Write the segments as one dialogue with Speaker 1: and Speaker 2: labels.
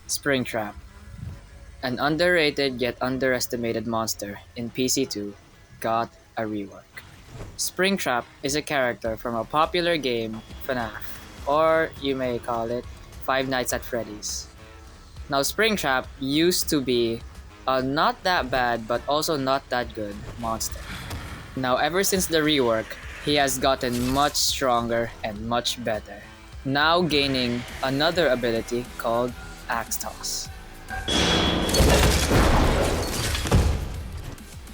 Speaker 1: Springtrap, an underrated yet underestimated monster in PC2, got a rework. Springtrap is a character from a popular game, FNAF, or you may call it Five Nights at Freddy's. Now, Springtrap used to be a not that bad but also not that good monster. Now, ever since the rework, he has gotten much stronger and much better, now gaining another ability called Axe Toss.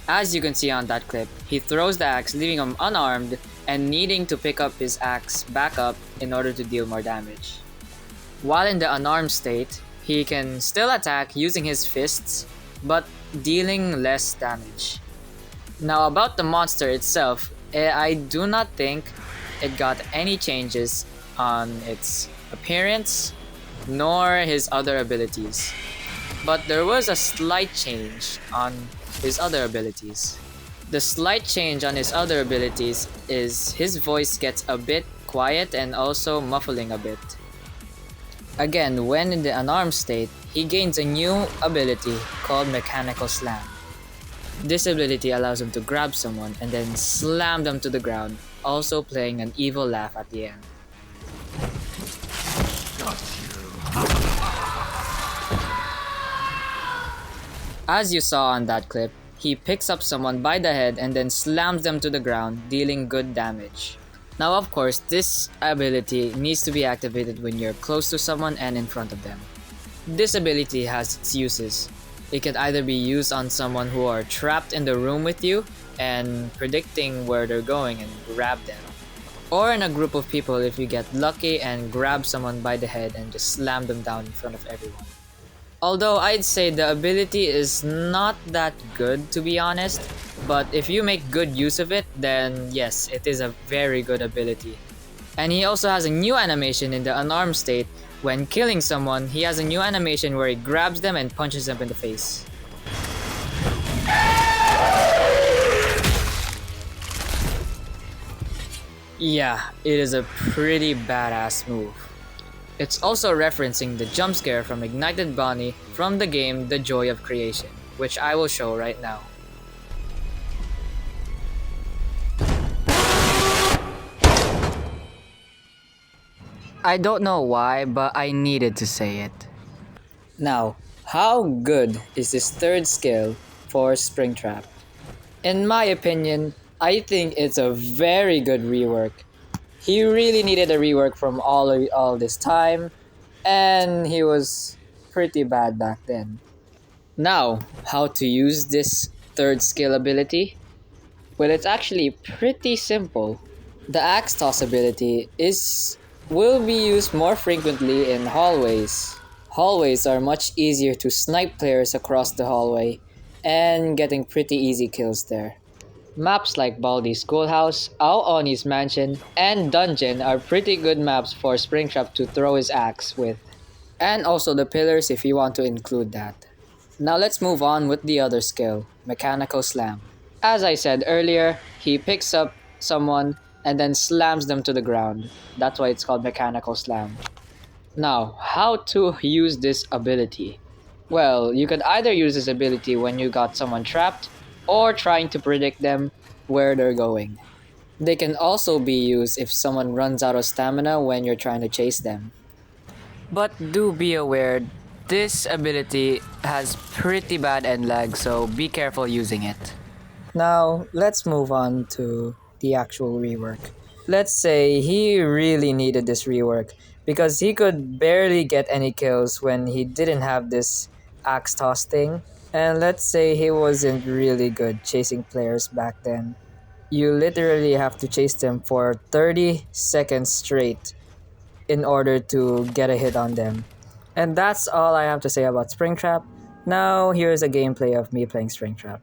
Speaker 1: As you can see on that clip, he throws the axe, leaving him unarmed and needing to pick up his axe back up in order to deal more damage. While in the unarmed state, he can still attack using his fists, but dealing less damage. Now about the monster itself, I do not think it got any changes on its appearance, nor his other abilities. But there was a slight change on his other abilities. The slight change on his other abilities is his voice gets a bit quiet and also muffling a bit. Again, when in the unarmed state, he gains a new ability called Mechanical Slam. This ability allows him to grab someone and then slam them to the ground, also playing an evil laugh at the end. As you saw on that clip, he picks up someone by the head and then slams them to the ground, dealing good damage. Now of course, this ability needs to be activated when you're close to someone and in front of them. This ability has its uses. It can either be used on someone who are trapped in the room with you and predicting where they're going and grab them. Or in a group of people if you get lucky and grab someone by the head and just slam them down in front of everyone. Although I'd say the ability is not that good to be honest, but if you make good use of it, then yes, it is a very good ability. And he also has a new animation in the unarmed state. When killing someone, he has a new animation where he grabs them and punches them in the face. Yeah, it is a pretty badass move. It's also referencing the jump scare from Ignited Bonnie from the game The Joy of Creation, which I will show right now. I don't know why, but I needed to say it. Now, how good is this third skill for Springtrap? In my opinion, I think it's a very good rework. He really needed a rework from all this time, and he was pretty bad back then. Now, how to use this third skill ability? Well, it's actually pretty simple. The Axe Toss ability will be used more frequently in hallways. Hallways are much easier to snipe players across the hallway and getting pretty easy kills there. Maps like Baldi's Schoolhouse, Aooni's Mansion, and Dungeon are pretty good maps for Springtrap to throw his axe with. And also the pillars if you want to include that. Now let's move on with the other skill, Mechanical Slam. As I said earlier, he picks up someone and then slams them to the ground. That's why it's called Mechanical Slam. Now, how to use this ability? Well, you could either use this ability when you got someone trapped or trying to predict them where they're going. They can also be used if someone runs out of stamina when you're trying to chase them. But do be aware, this ability has pretty bad end lag, so be careful using it. Now, let's move on to the actual rework. Let's say he really needed this rework because he could barely get any kills when he didn't have this axe toss thing. And let's say he wasn't really good chasing players back then. You literally have to chase them for 30 seconds straight in order to get a hit on them. And that's all I have to say about Springtrap. Now here's a gameplay of me playing Springtrap.